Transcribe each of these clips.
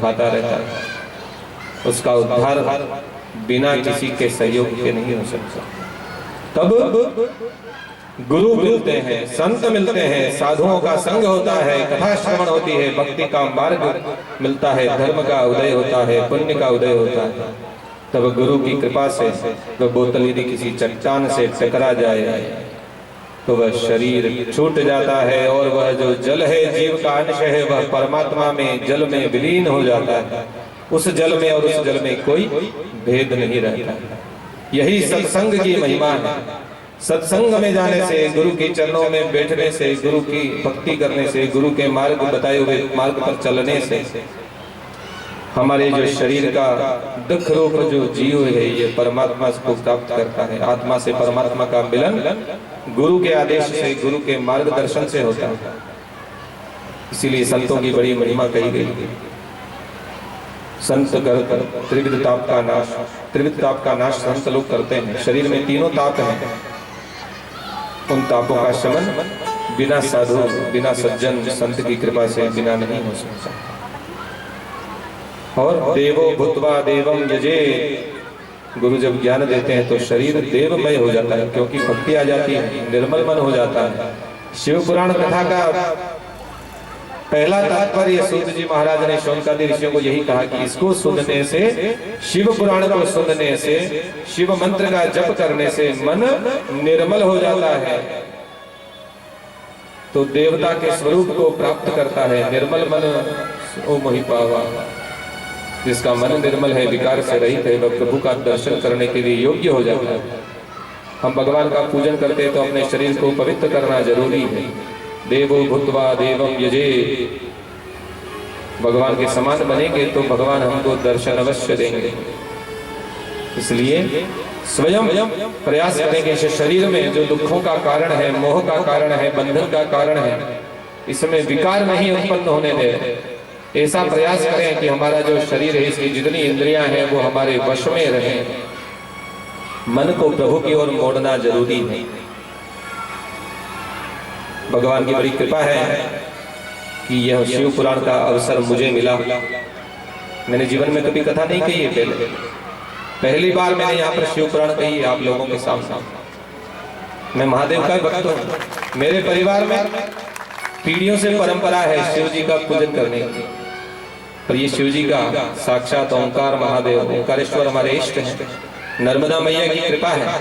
दिखाता रहता है, उसका उद्धार बिना किसी के सहयोग के नहीं हो सकता। तब गुरु मिलते हैं, संत मिलते हैं, साधुओं का संग होता है, कथा श्रवण होती है, भक्ति का मार्ग मिलता है, धर्म का उदय होता है, पुण्य का उदय होता है। तब गुरु की कृपा से वह बोतल यदि किसी चट्टान से टकरा जाए तो वह शरीर छूट जाता है और वह जो जल है, जीव का अंश है, वह परमात्मा में जल में विलीन हो जाता है। उस जल में और उस जल में कोई भेद नहीं रहता। यही सत्संग की महिमा है। सत्संग में जाने से, गुरु के चरणों में बैठने से, गुरु की भक्ति करने से, गुरु के मार्ग बताए हुए मार्ग पर चलने से हमारे जो शरीर का दुख रूप जो जीव है ये परमात्मा को प्राप्त करता है। आत्मा से परमात्मा का मिलन गुरु के आदेश से, गुरु के मार्गदर्शन से होता है। इसीलिए संतों की बड़ी महिमा कही गई। संत कर त्रिविध ताप का नाश, त्रिविध ताप का नाश संत लोग करते हैं। शरीर में तीनों ताप हैं, उन तापों का शमन बिना साधु, बिना सज्जन संत की कृपा से बिना नहीं हो सकता। और देवो भूत्वा देवम यजे, गुरु जब ज्ञान देते हैं तो शरीर देवमय हो जाता है, क्योंकि भक्ति आ जाती है, निर्मल मन हो जाता है। शिव पुराण कथा का पहला तात्पर्य सूत जी महाराज ने शौनकादि ऋषियों को यही कहा कि इसको सुनने से, शिव पुराण को सुनने से, शिव मंत्र का जप करने से मन निर्मल हो जाता है, तो देवता के स्वरूप को प्राप्त करता है। निर्मल मन ओ मोहि पावा, जिसका मन निर्मल है, विकार से रहित है, वह प्रभु का दर्शन करने के लिए योग्य हो जाता है। हम भगवान का पूजन करते हैं तो अपने शरीर को पवित्र करना जरूरी है। देवो भूत्वा देवम यजे, भगवान के समान बनेंगे तो भगवान हमको दर्शन अवश्य देंगे। इसलिए स्वयं प्रयास करेंगे इस शरीर में जो दुखों का कारण है, मोह का कारण है, बंधन का कारण है, इसमें विकार नहीं उत्पन्न होने दे। ऐसा प्रयास करें कि हमारा जो शरीर है, इसकी जितनी इंद्रियां हैं वो हमारे वश में रहे। मन को प्रभु की ओर मोड़ना जरूरी है। भगवान की बड़ी कृपा है कि यह शिव पुराण का अवसर मुझे मिला। मैंने जीवन में कभी कथा नहीं कही है, पहली बार मैंने यहाँ पर शिव पुराण कही आप लोगों के सामने। मैं महादेव का भक्त हूँ। मेरे परिवार में पीढ़ियों से परंपरा है शिव जी का पूजन करने की, पर ये शिव जी का साक्षात ओंकार महादेव, ओंकारेश्वर हमारे इष्ट हैं। नर्मदा मैया की कृपा है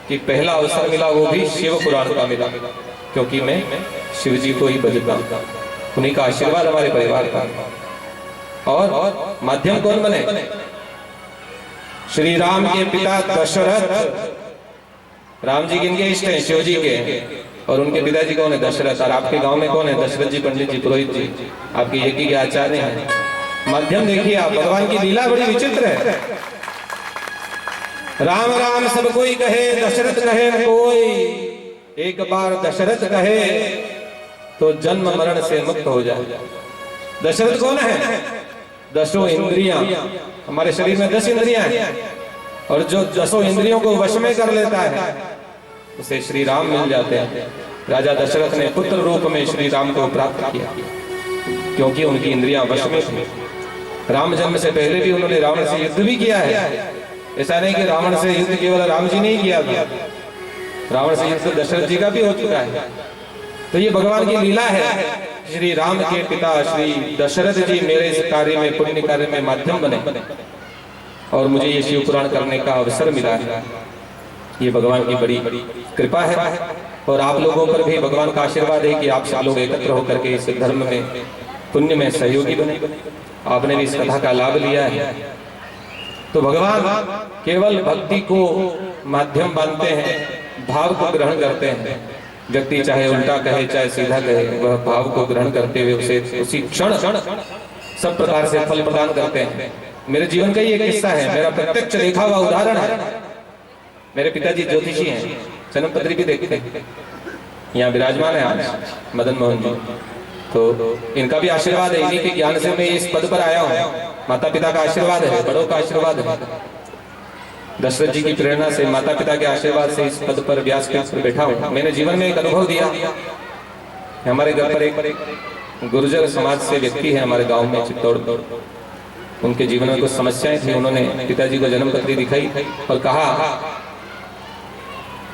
कि पहला अवसर मिला वो भी शिव पुराण का मिला, क्योंकि मैं शिव जी को ही भजता हूं। उन्हीं का आशीर्वाद हमारे परिवार का। और माध्यम कौन बने? श्री राम के पिता दशरथ। राम जी किनके इष्ट हैं? शिव जी के। और उनके पिताजी कौन है? दशरथ। और आपके गांव में कौन है? दशरथ जी, पंडित जी, पुरोहित जी, आपके यज्ञ के आचार्य हैं। माध्यम देखिए आप, भगवान की लीला बड़ी विचित्र है। राम राम सब कोई कहे, दशरथ कहे कोई। एक बार दशरथ कहे तो जन्म मरण से मुक्त हो जाए। दशरथ कौन है? दसों इंद्रियां, हमारे शरीर में 10 इंद्रियां हैं, और जो 10 इंद्रियों को वश में कर लेता है उसे श्री राम मिल जाते हैं। राजा दशरथ ने पुत्र रूप में श्री राम को प्राप्त किया, क्योंकि उनकी इंद्रियां वश में थी। राम जन्म से पहले भी उन्होंने रावण से युद्ध भी किया है। ऐसा नहीं कि रावण से युद्ध केवल राम जी ने ही किया था, रावण से युद्ध दशरथ जी का भी हो चुका है। तो ये भगवान की लीला है। श्री राम के पिता श्री दशरथ जी मेरे इस कार्य में, पुण्य कार्य में माध्यम बने, और मुझे ये शिव पुराण करने का अवसर मिला है। ये भगवान की बड़ी कृपा है। और आप लोगों पर भी भगवान का आशीर्वाद है कि आप सब लोग एकत्र होकर के इस धर्म में, पुण्य में सहयोगी बने। आपने भी इस कथा का लाभ लिया है। तो भगवान केवल भक्ति को माध्यम मानते हैं, भाव को ग्रहण करते हैं। व्यक्ति चाहे उल्टा कहे चाहे सीधा कहे, वह भाव को ग्रहण करते हुए उसे उसी क्षण सब प्रकार से फल प्रदान करते हैं। मेरे जीवन का ये किस्सा है, मेरा प्रत्यक्ष देखा हुआ उदाहरण है। मेरे पिताजी ज्योतिषी हैं, जन्म पत्री भी देखते हैं। यहाँ विराजमान है आज मदन मोहन जी, तो इनका भी आशीर्वाद है। इन्हीं के ज्ञान से मैं इस पद पर आया हूँ। माता पिता का आशीर्वाद है, बड़ों का आशीर्वाद है। दशरथ जी की प्रेरणा से, माता पिता के आशीर्वाद से इस पद पर, व्यास के पर बैठा हूँ। मैंने जीवन में एक अनुभव दिया। हमारे घर पर एक गुर्जर समाज से व्यक्ति है हमारे गांव में, चित्तौड़। उनके जीवन में कुछ समस्याएं थी। उन्होंने पिताजी को जन्म पत्री दिखाई और कहा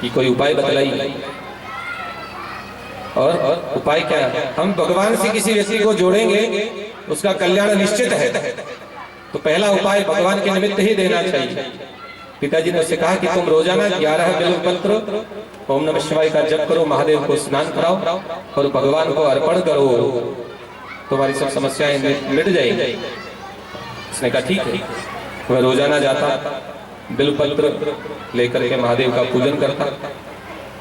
कि कोई उपाय बतलाइए। और उपाय क्या है? हम भगवान से किसी व्यक्ति को जोड़ेंगे उसका कल्याण निश्चित है, तो पहला उपाय भगवान के निमित्त ही देना चाहिए। पिताजी ने उससे कहा कि तुम रोजाना 11 बिल्वपत्र ओम नमः शिवाय का जप करो, महादेव को स्नान कराओ और भगवान को अर्पण करो, तुम्हारी सब समस्याएं मिट जाएंगी। उसने कहा ठीक है। वह रोजाना जाता, बिल्वपत्र लेकर के महादेव का पूजन करता।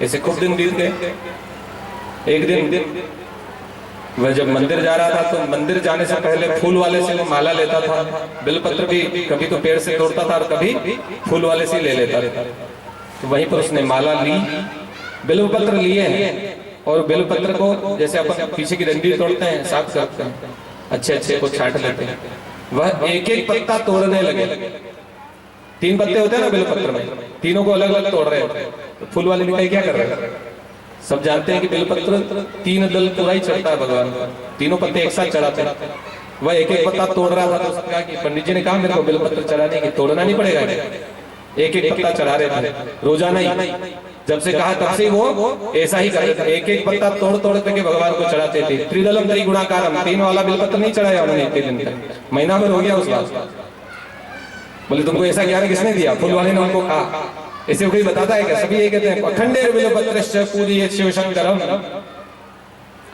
ऐसे खूब दिन बीत गए। एक दिन वह जब मंदिर जा रहा था तो मंदिर जाने से पहले फूल वाले से वो माला लेता था। बिल्वपत्र भी कभी तो पेड़ से तोड़ता था और कभी फूल वाले से ले लेता था। तो वहीं पर उसने माला ली, बिल्वपत्र लिए हैं और बिल्वपत्र को जैसे अपन पीछे की डंडी तोड़ते हैं, साफ करते हैं, अच्छे को छांट लेते हैं। वह एक एक पत्ता तोड़ने लगे। 3 पत्ते होते हैं ना बिल्वपत्र में, तीनों को अलग अलग तोड़ रहे होते हैं। तो फूल वाले निकाय क्या कर रहे हैं? सब जानते हैं कि बिल्वपत्र 3 दल पूरा ही चढ़ता है भगवान का, तीनों पत्ते एक साथ चढ़ाते हैं। वह एक एक पत्ता तोड़ रहा था तो उसने कहा कि पंडित जी ने कहा मेरे को बिल्वपत्र चढ़ाने की, तोड़ना नहीं पड़ेगा। एक एक पत्ता चढ़ा रहे थे रोजाना ही। जब से कहा तब से वो ऐसा ही कर रहे थे, एक एक पत्ता तोड़ तोड़ करके भगवान को चढ़ाते थे। त्रिदलम त्रिगुणाकारम, 3 वाला बिल्वपत्र नहीं चढ़ाया उन्होंने एक दिन तक, महीना भर हो गया उस बात। बोले तुमको ऐसा ज्ञान किसने दिया? फूल वाले ने उनको कहा। ऐसे कोई बताता है क्या? सभी ये कहते हैं अखंड बिल्वपत्रस्य पूज्य शिव शंकरम,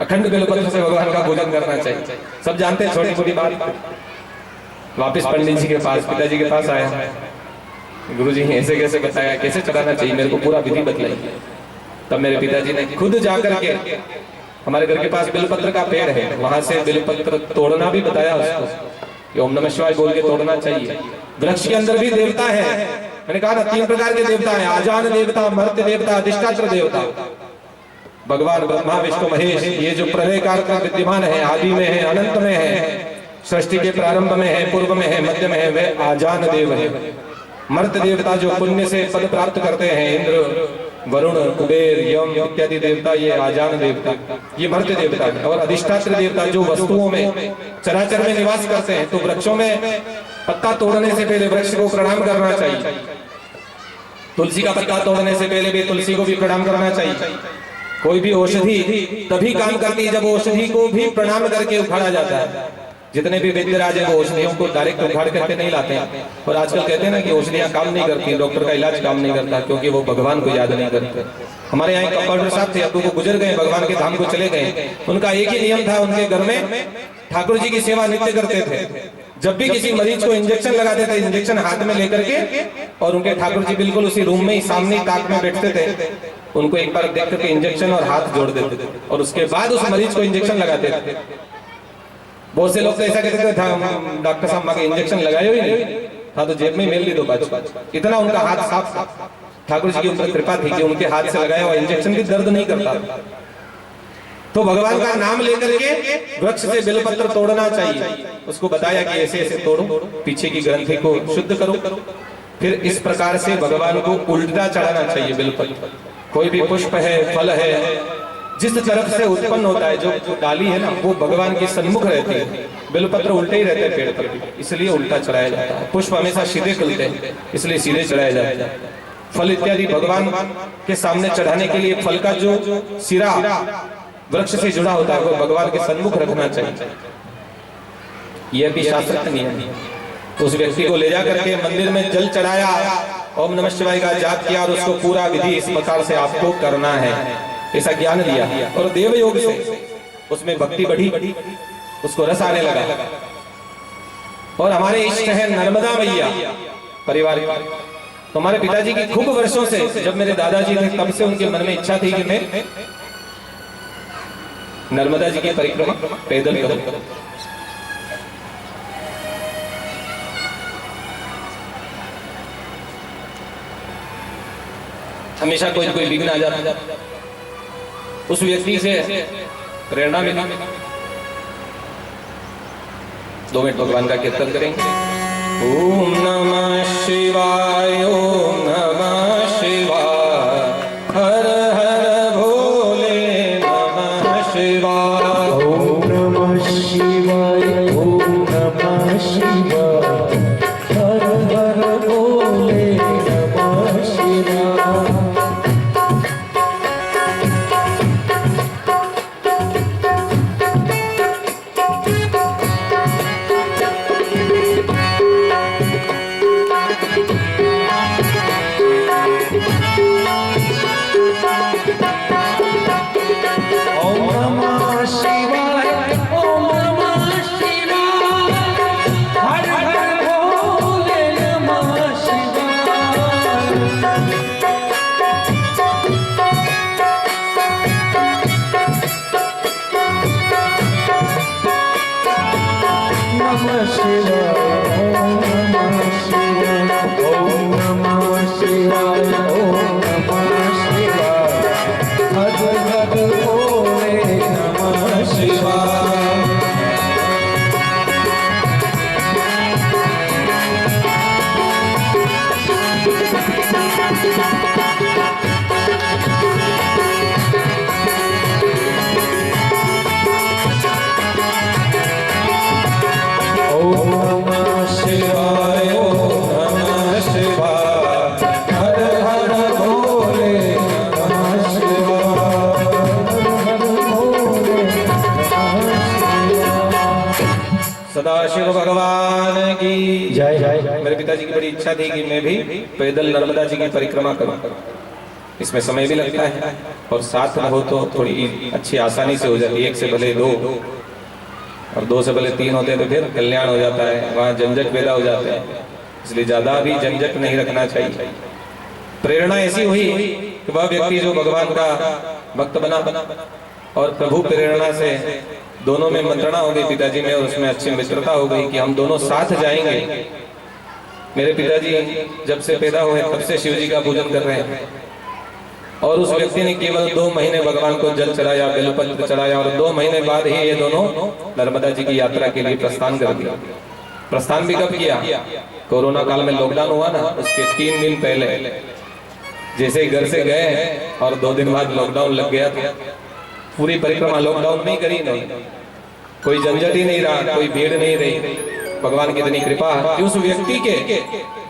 अखंड बिल्वपत्र से भगवान का पूजन करना चाहिए। सब जानते हैं, छोटी छोटी बात। वापस पंडित जी के पास, पिताजी के पास आया, गुरुजी ऐसे कैसे बताया, कैसे चढ़ाना चाहिए, मेरे को पूरा विधि बतलाई। तब मेरे पिताजी ने खुद जाकर के, हमारे घर के पास बिल्वपत्र का पेड़ है, वहां से बिल्वपत्र तोड़ना भी बताया उसको, ओम नमः शिवाय बोल के तोड़ना चाहिए। वृक्ष के अंदर भी देवता है, मैंने कहा ना 3 प्रकार के देवता हैं, आजान देवता, मर्त्य देवता, अधिष्ठात्र देवता। भगवान ब्रह्मा विष्णु महेश, ये जो प्रलय काल का विद्यमान है, आदि में है, अनंत में है, सृष्टि के प्रारंभ में है, पूर्व में है, मध्य में है, वे आजान देव है। मर्त्य देवता जो पुण्य से पद प्राप्त करते हैं, इंद्र, वरुण, कुबेर, यम इत्यादि देवता, ये आजान देवता, ये मर्त्य देवता है। और अधिष्ठात्र देवता जो वस्तुओं में, चराचर में निवास करते हैं। तो वृक्षों में पत्ता तोड़ने से पहले वृक्ष को प्रणाम करना चाहिए। तुलसी का पत्ता तोड़ने से पहले भी तुलसी को भी प्रणाम करना चाहिए। कोई भी औषधि तभी काम करती है जब औषधि को भी प्रणाम करके उखाड़ा जाता है। जितने भी वैद्यराज हैं वो औषधियों को डायरेक्ट उखाड़ करके नहीं लाते हैं। और आजकल कहते हैं ना कि औषधियां काम नहीं करती, डॉक्टर का इलाज काम नहीं करता, क्योंकि वो भगवान को याद नहीं करते। हमारे यहाँ कंपाउंडर साहब थे, अब वो गुजर गए, भगवान के धाम को चले गए। उनका एक ही नियम था, उनके घर में ठाकुर जी की सेवा नित्य करते थे। जब भी किसी मरीज को इंजेक्शन लगाते थे, इंजेक्शन हाथ में लेकर के, और उनके ठाकुर जी बिल्कुल उसी रूम में ही सामने ताक में बैठते थे। उनको एक बार देख करके इंजेक्शन और हाथ जोड़ देते थे और उसके बाद उस मरीज को इंजेक्शन लगाते थे। बहुत से लोग तो ऐसा कहते थे, डॉक्टर साहब माँ के इंजेक्शन लगाए ही नहीं था, तो जेब में मेल ली दो बात। इतना उनका हाथ साफ था। ठाकुर जी की ऊपर कृपा थी कि उनके हाथ से लगाया हुआ इंजेक्शन भी दर्द नहीं करता। तो भगवान का नाम लेकर के वृक्ष से बिल्वपत्र तोड़ना चाहिए। उसको बताया कि ऐसे ऐसे तोड़ो, पीछे की ग्रंथि को शुद्ध करो, फिर इस प्रकार से भगवान को उल्टा चढ़ाना चाहिए बिल्वपत्र। कोई भी पुष्प है, फल है, जिस तरफ से उत्पन्न होता है, जो डाली है ना, वो भगवान के सन्मुख रहती है। बिल्वपत्र उल्टे ही रहते हैं पेड़ पर, इसलिए उल्टा चढ़ाया जाता है। पुष्प हमेशा सीधे खिलते हैं, इसलिए सीधे चढ़ाया जाता है। फल इत्यादि भगवान के सामने चढ़ाने के लिए फल का जो सिरा वृक्ष से जुड़ा होता है वो भगवान के सन्मुख रखना चाहिए। यह भी शास्त्र नियम है। तो उस व्यक्ति को ले जा करके मंदिर में जल चढ़ाया, ओम नमः शिवाय का जाप किया और उसको पूरा विधि इस प्रकार से आपको करना है, ऐसा ज्ञान दिया। और देव योग से उसमें भक्ति बढ़ी, उसको रस आने लगा। और हमारे इष्ट है नर्मदा मैया परिवार। तो हमारे पिताजी की खूब वर्षों से, जब मेरे दादाजी थे तब से उनके मन में इच्छा थी कि मैं नर्मदा जी की परिक्रमा पैदल करूं। हमेशा कोई कोई विघ्न आ जाता, उस व्यक्ति से प्रेरणा मिली। 2 मिनट भगवान का कीर्तन करेंगे। ओम नमः शिवाय, ओम नमः शिवाय, हर हर भोले नमः शिवाय। ओम नमः शिवाय, ओम नमः शिवाय, भगवान की जय जय। मेरे पिताजी की बड़ी इच्छा थी कि मैं भी पैदल नर्मदा जी की परिक्रमा करूं। इसमें समय भी लगता है और साथ में हो तो थोड़ी अच्छी आसानी से हो जाती है। एक से भले दो और दो से भले तीन होते तो फिर कल्याण हो जाता है, वहां झंझट पैदा हो जाते हैं। इसलिए ज्यादा भी झंझट नहीं रखना चाहिए। प्रेरणा ऐसी हुई कि वह व्यक्ति जो भगवान का भक्त बना और प्रभु प्रेरणा से दोनों में मंत्रणा हो गई पिताजी में, और उसमें अच्छी मित्रता हो गई कि हम दोनों साथ जाएंगे। मेरे पिताजी जब से पैदा हुए तब से शिव जी का पूजन कर रहे हैं, और उस व्यक्ति ने केवल 2 महीने भगवान को जल चढ़ाया, बेलपत्र चढ़ाया, और 2 महीने बाद ही ये दोनों नर्मदा जी की यात्रा के लिए प्रस्थान कर दिया। प्रस्थान भी कब किया? कोरोना काल में लॉकडाउन हुआ ना, उसके 3 दिन पहले जैसे ही घर से गए और 2 दिन बाद लॉकडाउन लग गया था। पूरी परिक्रमा लॉकडाउन में ही करी, नहीं कोई झंझट ही नहीं रहा, कोई भीड़ नहीं रही। भगवान की इतनी कृपा कि उस व्यक्ति के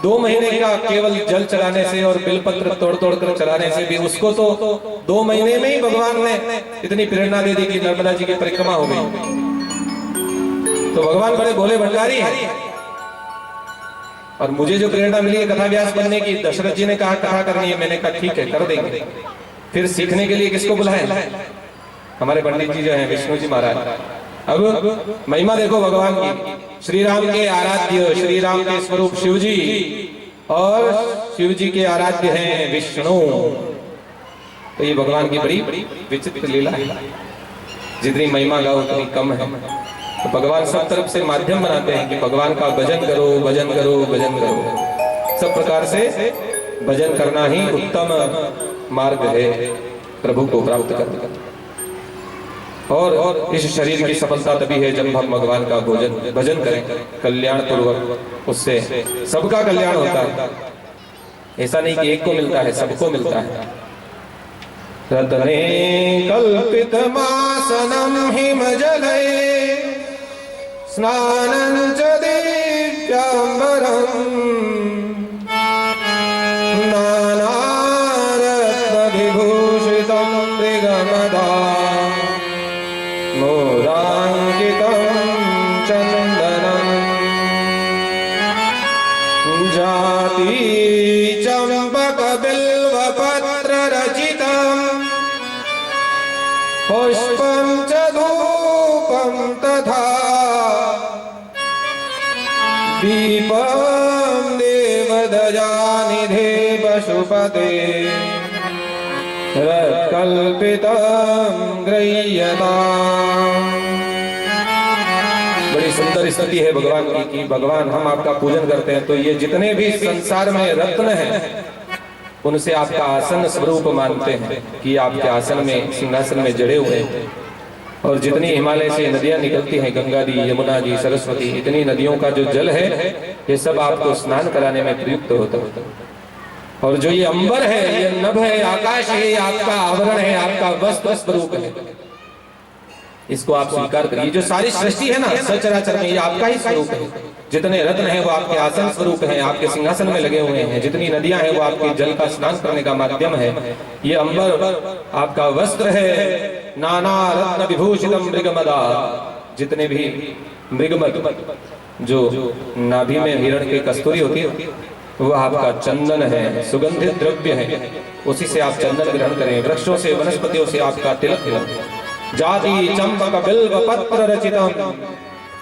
2 महीने का केवल जल चढ़ाने से और बिलपत्र तोड़ तोड़ कर चढ़ाने से भी उसको तो 2 महीने में ही भगवान ने इतनी प्रेरणा दे दी कि नर्मदा जी की परिक्रमा हो गई। तो भगवान बड़े भोले भंडारी हैं। और मुझे जो प्रेरणा मिली है कथा व्यास बनने की, दशरथ जी ने कहा कथा करनी है, मैंने कहा ठीक है कर देंगे। फिर सीखने के लिए किसको बुलाए? हमारे पंडित जी जो हैं विष्णु जी महाराज। अब महिमा देखो भगवान की। श्री राम के आराध्य, श्री राम के स्वरूप शिव जी, और शिव जी के आराध्य हैं विष्णु। तो ये भगवान की बड़ी विचित्र लीला है। जितनी महिमा गाओ उतनी कम है। तो भगवान सब तरफ से माध्यम बनाते हैं कि भगवान का भजन करो, भजन करो, भजन करो। सब प्रकार से भजन करना ही उत्तम मार्ग है प्रभु को प्राप्त करने का। और इस शरीर की सफलता तभी है जब हम भगवान का भजन करें कल्याण पूर्वक, उससे सबका कल्याण होता है। ऐसा नहीं कि एक को मिलता है, सबको मिलता है। रत्ने कल्पित मासनम हिमजले स्नानं च दिव्याम्बरम् नानारत्नविभूषितं मृगमदा मोदाङ्कितं चन्दनं जाति चम्पकबिल्वपत्ररचितं पुष्पं च धूपं तथा दीपं देवदयानिधे पशुपते रत्कल्पितं गृह्यताम्। बड़ी सुंदर स्थिति है भगवान की कि भगवान हम आपका पूजन करते हैं तो ये जितने भी संसार में रत्न हैं उनसे आपका आसन स्वरूप मानते हैं कि आपके आसन में, सिंहासन में जड़े हुए हैं। और जितनी हिमालय से नदियां निकलती हैं, गंगा जी, यमुना जी, सरस्वती, इतनी नदियों का जो जल है ये सब आपको स्नान कराने में प्रयुक्त होता है। और जो ये अंबर है, ये नभ है, आकाश है, ये आपका आवरण है, आपका वस्त्र स्वरूप है। इसको आप स्वीकार करिए। जो सारी सृष्टि है ना सचराचर में, ये आपका ही स्वरूप है। जितने रत्न हैं वो आपके आसन स्वरूप हैं, आपके सिंहासन में लगे हुए हैं। जितनी नदियां हैं वो आपके जल का स्नान करने का माध्यम है। ये अंबर आपका वस्त्र है। नाना रत्न विभूषितम मृगमदा, जितने भी मृगमद जो नाभि में हिरण की कस्तूरी होती है वो आपका चंदन है, सुगंधित द्रव्य है। उसी से आप चंदन ग्रहण करें। वृक्षों से, वनस्पतियों से आपका तिलक है। जाति चंपक बिल्व पत्र रचितम,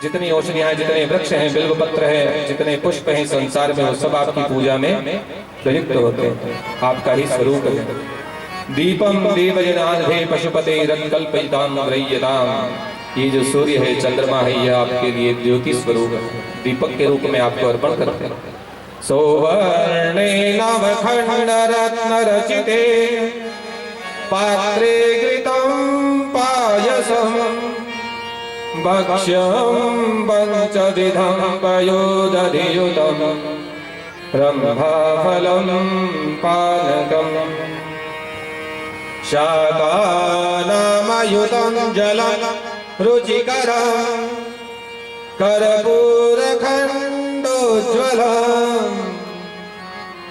जितनी औषधियां हैं, जितने वृक्ष हैं, बिल्व पत्र है, जितने पुष्प हैं संसार में वो सब आपकी पूजा में प्रयुक्त होते हैं। आपका ही स्वरूप है। दीपम देवजनाधे पशुपते रत्कल्पितां गृह्यताम्। ये जो सूर्य है, चंद्रमा है, यह आपके लिए ज्योति स्वरूप है। दीपक के रूप में आपको अर्पण करते हैं। सौवर्णे नवखंड रत्न रचिते पात्रे घृतं पायसं भक्ष्यं पंचविधं पयोदधियुतं रम्भाफलं पानकं शाकानामयुतं जलं रुचिकरं कर्पूरखण्डोज्ज्वलं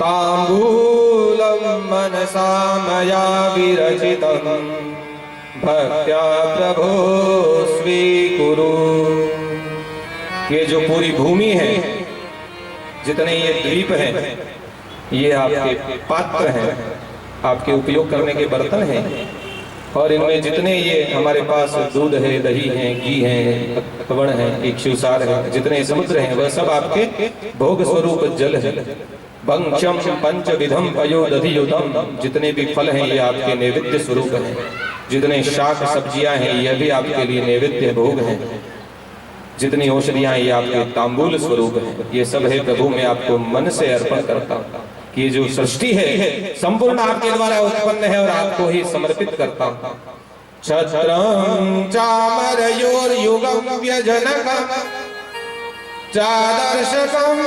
ताम्बूलं मनसा मया विरचितं भक्त्या प्रभो स्वीकुरु। ये जो पूरी भूमि है, जितने ये द्वीप हैं, ये आपके पात्र हैं, आपके उपयोग करने के बर्तन हैं। और इनमें जितने ये हमारे पास दूध है, दही है, घी है, कवण है, इक्षुसार है, जितने समुद्र हैं, वह सब आपके भोग स्वरूप जल है। भंक्षम पंच विधम पयोदधियुतम, जितने भी फल हैं ये आपके नैवेद्य स्वरूप हैं। जितने शाक सब्जियां हैं यह भी आपके लिए नैवेद्य भोग हैं। जितनी औषधियां ये आपके तांबूल स्वरूप हैं। ये सब है प्रभु, मैं आपको मन से अर्पण करता हूँ कि ये जो सृष्टि है संपूर्ण आपके द्वारा उत्पन्न है और आपको ही समर्पित करता हूँ। छत्रं चामरयोर्युगं व्यजनकं चादर्शकं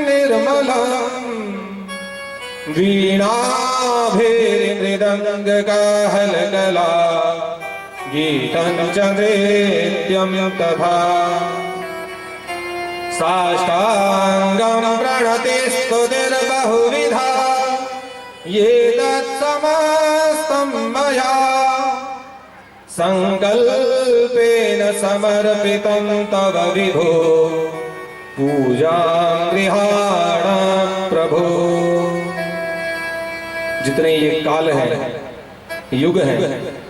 निर्मलं वीणाभैर्मृदङ्गकाहलकला गीतं च नृत्यं तथा साष्टांगं प्रणते स्तुतिर्बहुविधा ये तत्समस्तं मया संकल्पेन समर्पितं तव विभो पूजां गृहाण प्रभो। जितने ये काल है, युग है,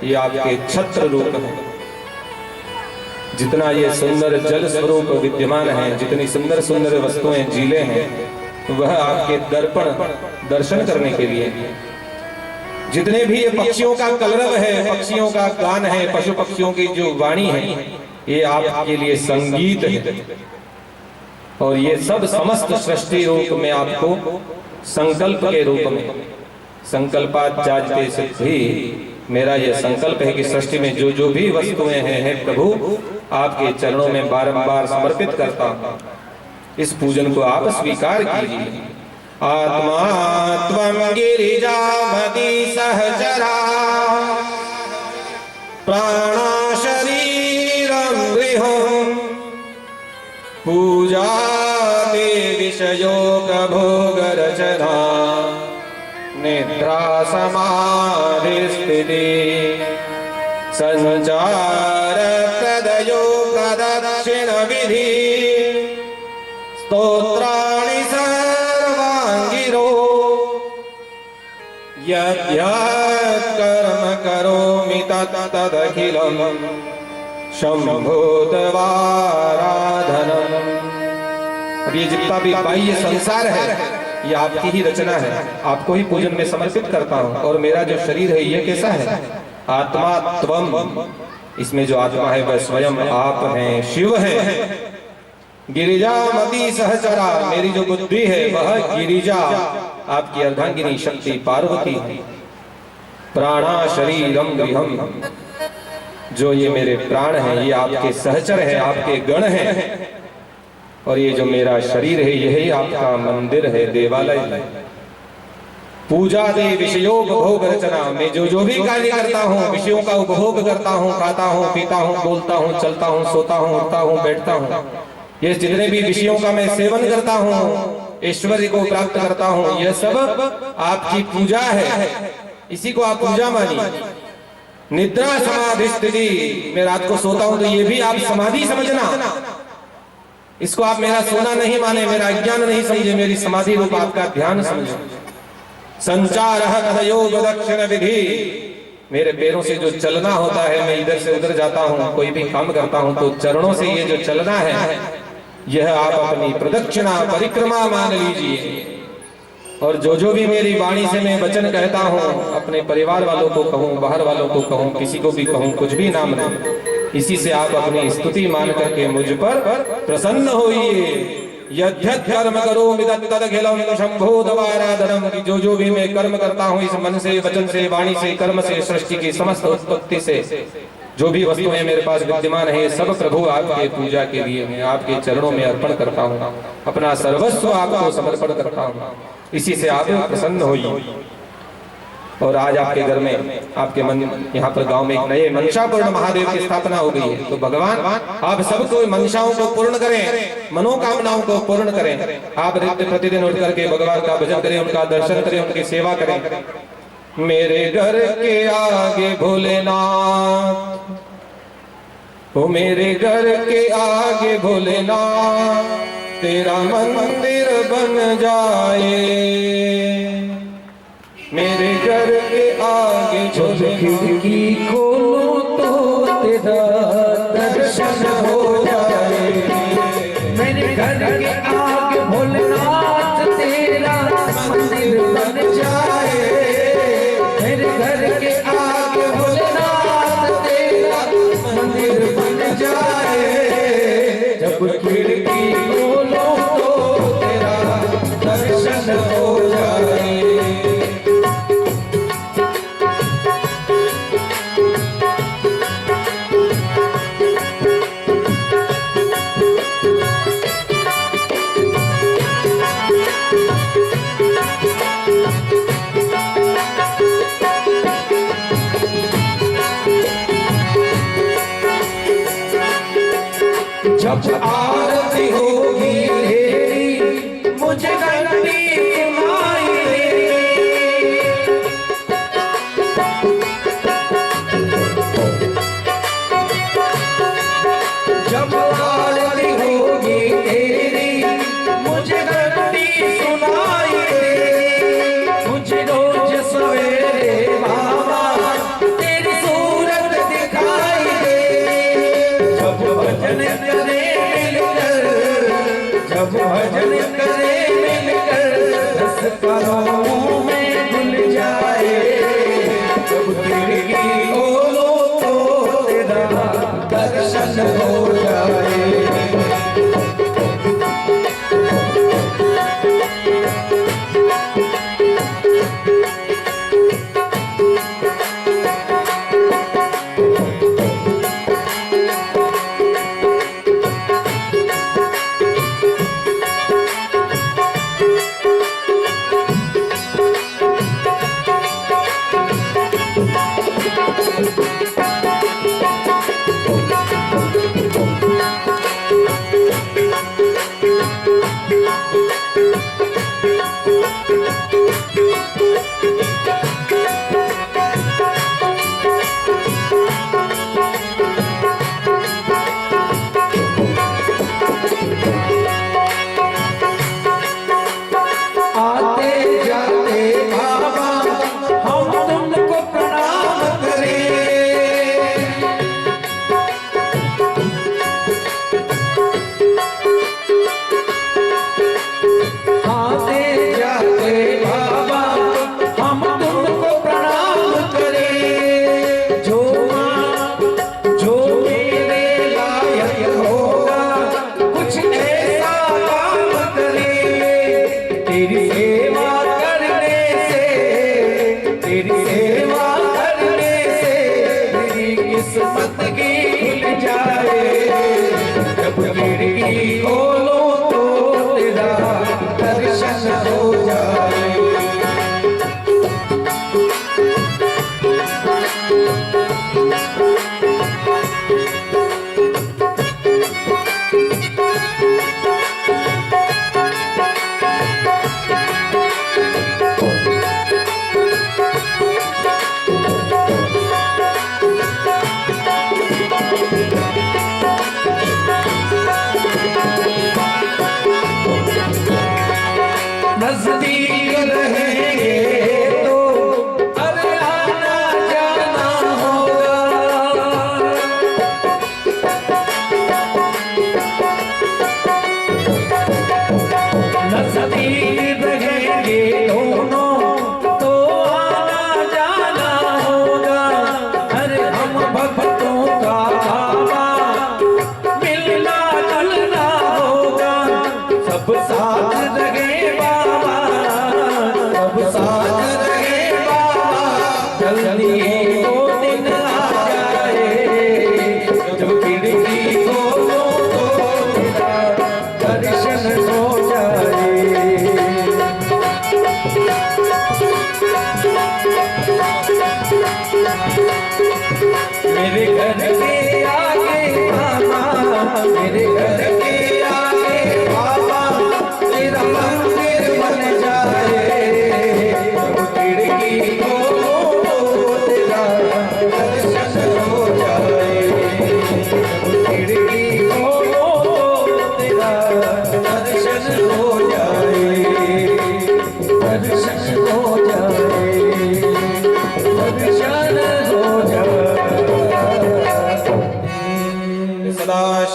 ये आपके छत्र रूप है। जितना ये सुंदर जल स्वरूप विद्यमान है, जितनी सुंदर सुंदर वस्तुएं जीले हैं, वह आपके दर्पण दर्शन करने के लिए। जितने भी ये पक्षियों का कलरव है, पक्षियों का गान है, पशु पक्षियों की जो वाणी है, ये आपके लिए संगीत है। और ये सब समस्त सृष्टि रूप में आपको संकल्प के रूप में, संकल्पात जाजते सिद्धि, मेरा यह संकल्प है कि सृष्टि में जो जो भी वस्तुएं हैं प्रभु, आपके चरणों में बारंबार समर्पित करता हूं। इस पूजन को आप स्वीकार कीजिए। आत्मा त्वं गिरिजामती सहचरा प्राणा शरीरं गृहं पूजा ते विषयोक भोग रचना निद्रा समाधि स्थिति संचार प्रदयो प्रदक्षिण विधि स्तोत्राणि सर्वांगिरो यद्यत् कर्म करोमि तत्तदखिलं शंभोतवाराधनम्। अब ये जितना भी बाह्य संसार है ये आपकी ही रचना है, आपको ही पूजन में समर्पित करता हूँ। और मेरा जो शरीर है ये कैसा है? आत्मा त्वम, इसमें जो आत्मा है वह स्वयं आप हैं, शिव है। गिरिजामती सहचरा, मेरी जो बुद्धि है वह गिरिजा, आपकी अर्धांगिनी शक्ति पार्वती। प्राणा शरीरम गृहम, जो ये मेरे प्राण हैं ये आपके सहचर है, आपके गण हैं। और ये जो मेरा शरीर है यही आपका मंदिर है, देवालय है। पूजा दे विषयों भोग रचना, मैं जो जो भी कार्य करता हूँ विषयों का उपभोग करता हूँ, खाता हूँ, पीता हूँ, बोलता हूँ, चलता हूँ, सोता हूँ, उठता हूँ, बैठता हूँ, ये जितने भी विषयों का मैं सेवन करता हूँ, ऐश्वर्य को प्राप्त करता हूँ, यह सब आपकी पूजा है। इसी को आप पूजा मानिए। निद्रा समाधि स्थिति, मैं रात को सोता हूँ तो ये भी आप समाधि समझना। इसको आप मेरा सोना नहीं माने, मेरा अज्ञान नहीं समझे, मेरी समाधि रूप आपका ध्यान समझो। संचार योग दक्षिण विधि, मेरे पैरों से जो चलना होता है, मैं इधर से उधर जाता हूँ, कोई भी काम करता हूँ तो चरणों से ये जो चलना है यह आप अपनी प्रदक्षिणा परिक्रमा मान लीजिए। और जो जो भी मेरी वाणी से मैं वचन कहता हूँ, अपने परिवार वालों को कहूँ, बाहर वालों को कहूँ, किसी को भी कहूँ, कुछ भी नाम नहीं, इसी से आप अपनी स्तुति मान करके मुझ पर प्रसन्न होइए। यद्यत् कर्म करोमि तत्तदखिलं शंभोतवाराधनम्, कि जो जो भी मैं कर्म करता हूँ इस मन से, वचन से, वाणी से, कर्म से, सृष्टि की समस्त उत्पत्ति से जो भी वस्तुएं मेरे पास विद्यमान है सब प्रभु आपके पूजा के लिए मैं आपके चरणों में अर्पण करता हूँ, अपना सर्वस्व आपको समर्पण करता हूँ। इसी से आप प्रसन्न होइए। और आज आपके घर में, आपके मन, यहाँ पर गांव में एक नए मनसापूर्ण महादेव की स्थापना हो गई है। तो भगवान आप सबको मनसाओं को पूर्ण करें, मनोकामनाओं को पूर्ण करें। आप नित्य प्रतिदिन उठ करके भगवान का भजन करें, उनका दर्शन करें, उनकी सेवा करें। मेरे घर के आगे भोलेनाथ ओ मेरे घर के आगे भोलेनाथ तेरा मंदिर बन जाए, मेरे घर के आगे जब खिड़की खोलो तो तेरा दर्शन हो जाए, मेरे घर के आगे भोलेनाथ तेरा मंदिर बन जाए, मेरे घर के आगे भोलेनाथ तेरा मंदिर बन जाए। जब खिड़की खोलो तो तेरा दर्शन हो जाए। जब आरती होगी तेरी मुझे घंटी सुनाई देगी, जब आरती होगी तेरी मुझे घंटी सुनाई देगी, मुझे रोज सवेरे बाबा तेरी सूरत दिखाई दे। जब भजन करे जब भजन करे मिलकर रस करों में घुल जाए, जब खिड़की खोलो तो तेरा दर्शन हो जाए। किस्मत की खुल जाए, जब खिड़की खोलो तो तेरा दर्शन हो जाए। नजदीक रहेंगे तो अरे आना जाना होगा, नजदीक रहेंगे दोनों तो आना जाना होगा। अरे हम भक्तों का बाबा मिलना जुलना होगा, सब साथ रहे साथ रहे बाबा, जल्दी वो दिन आ जाए, जब खिड़की खोलो तो तेरा दर्शन हो जाए। मेरे घर के आगे बाबा, मेरे घर के आगे बाबा तेरा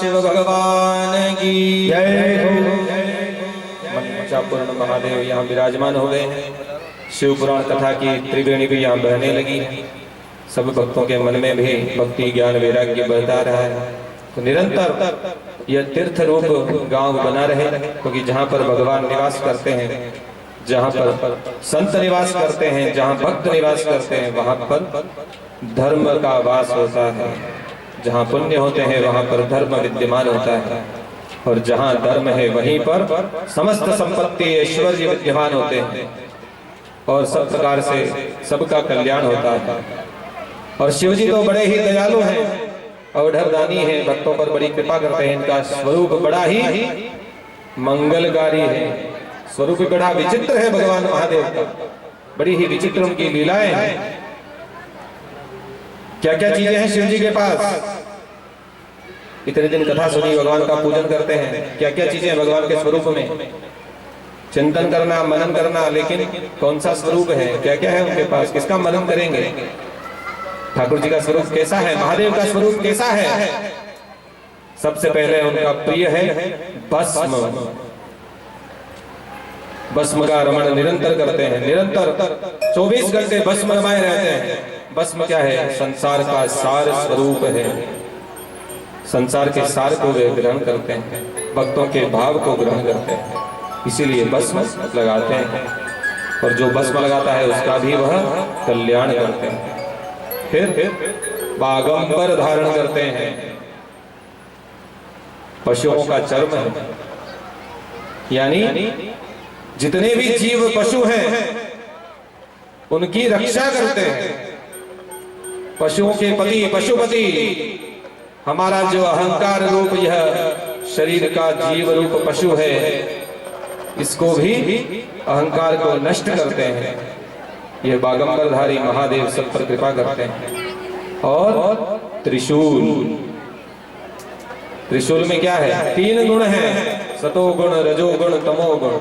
शिव भगवान की जय हो। मनोचापूर्ण महादेव यहाँ विराजमान हो गए हैं। शिव पुराण कथा की त्रिवेणी भी यहाँ बहने लगी है। सब भक्तों के मन में भी भक्ति ज्ञान वैराग्य बढ़ता रहा है। तो निरंतर यह तीर्थ रूप गांव बना रहे, क्योंकि जहाँ पर भगवान निवास करते हैं, जहाँ पर संत निवास करते हैं, जहाँ भक्त निवास करते हैं, वहाँ पर धर्म का वास होता है। जहाँ पुण्य होते हैं वहाँ पर धर्म विद्यमान होता है, और जहाँ धर्म है वहीं पर समस्त संपत्ति ऐश्वर्य विद्यमान होते हैं, और सब प्रकार से सबका कल्याण होता है। और शिव जी तो बड़े ही दयालु हैं, अवधरदानी है, भक्तों पर बड़ी कृपा करते हैं। इनका स्वरूप बड़ा ही मंगलकारी है, स्वरूप बड़ा विचित्र है भगवान महादेव का, बड़ी ही विचित्र उनकी लीलाएं हैं। क्या क्या चीजें हैं शिव जी के पास। इतने दिन कथा सुनी, भगवान का पूजन करते हैं, क्या क्या चीजें हैं भगवान के स्वरूप में, चिंतन करना, मनन करना, लेकिन कौन सा स्वरूप है, क्या क्या है उनके पास, किसका मनन करेंगे। ठाकुर जी का स्वरूप कैसा है, महादेव का स्वरूप कैसा है। सबसे पहले उनका प्रिय है भस्म। भस्म का रमण निरंतर करते हैं, निरंतर 24 घंटे भस्म रमाए रहते हैं। भस्म क्या है, संसार का सार स्वरूप है। संसार के सार को वे ग्रहण करते हैं, भक्तों के भाव को ग्रहण करते हैं, इसीलिए भस्म लगाते हैं। और जो भस्म लगाता है उसका भी वह कल्याण करते हैं। फिर बागंबर धारण करते हैं, पशुओं का चर्म है, यानी जितने भी जीव पशु हैं उनकी रक्षा करते हैं। पशुओं के पति पशुपति, हमारा जो अहंकार रूप यह शरीर का जीव रूप पशु है, इसको भी अहंकार को नष्ट करते हैं। ये बागंबरधारी महादेव सब पर कृपा करते हैं। और त्रिशूल, त्रिशूल में क्या है, 3 गुण हैं, सतोगुण, रजोगुण, तमोगुण।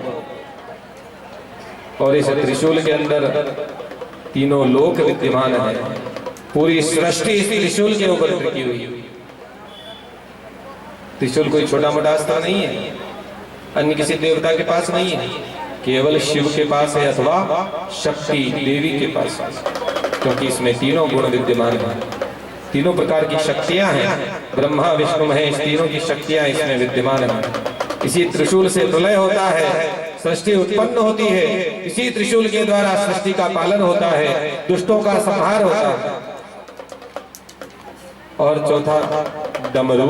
और इस त्रिशूल के अंदर तीनों लोक विद्यमान है। पूरी सृष्टि इस त्रिशूल के ऊपर टिकी हुई। त्रिशूल कोई छोटा मोटा अस्त्र नहीं है, अन्य किसी देवता के पास नहीं है, केवल शिव के पास है, अथवा शक्ति देवी के पास, क्योंकि इसमें तीनों गुण विद्यमान हैं, तीनों प्रकार की शक्तियां हैं। ब्रह्मा विष्णु महेश तीनों की शक्तियां इसमें विद्यमान हैं। इसी त्रिशूल से प्रलय होता है, सृष्टि उत्पन्न होती है, इसी त्रिशूल के द्वारा सृष्टि का पालन होता है, दुष्टों का संहार होता है। और चौथा डमरू,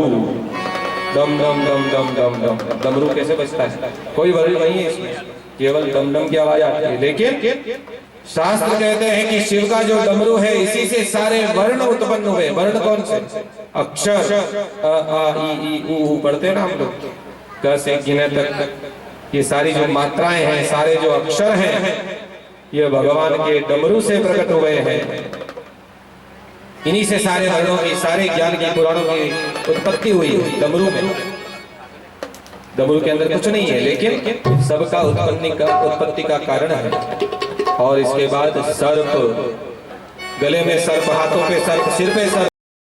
डम डम डम डम डम डम। डमरू कैसे बजता है, कोई वर्ण नहीं है इसमें, केवल डम डम की आवाज आती है। लेकिन शास्त्र कहते हैं कि शिव का जो डमरू है, इसी से सारे वर्ण उत्पन्न हुए। वर्ण कौन से, अक्षर, अ आ ई ऊ पढ़ते हैं ना हम लोग, क से गिने तक, ये सारी जो मात्राएं हैं, सारे जो अक्षर हैं, ये भगवान के डमरू से प्रकट हुए हैं। इन्हीं से सारे वर्णों की, सारे ज्ञान की, पुराणों की उत्पत्ति हुई है डमरू में। डमरू के अंदर कुछ नहीं है, लेकिन सबका उत्पत्ति का कारण है। और इसके बाद सर्प, गले में सर्प, हाथों पे सर्प, सिर पे सर्प।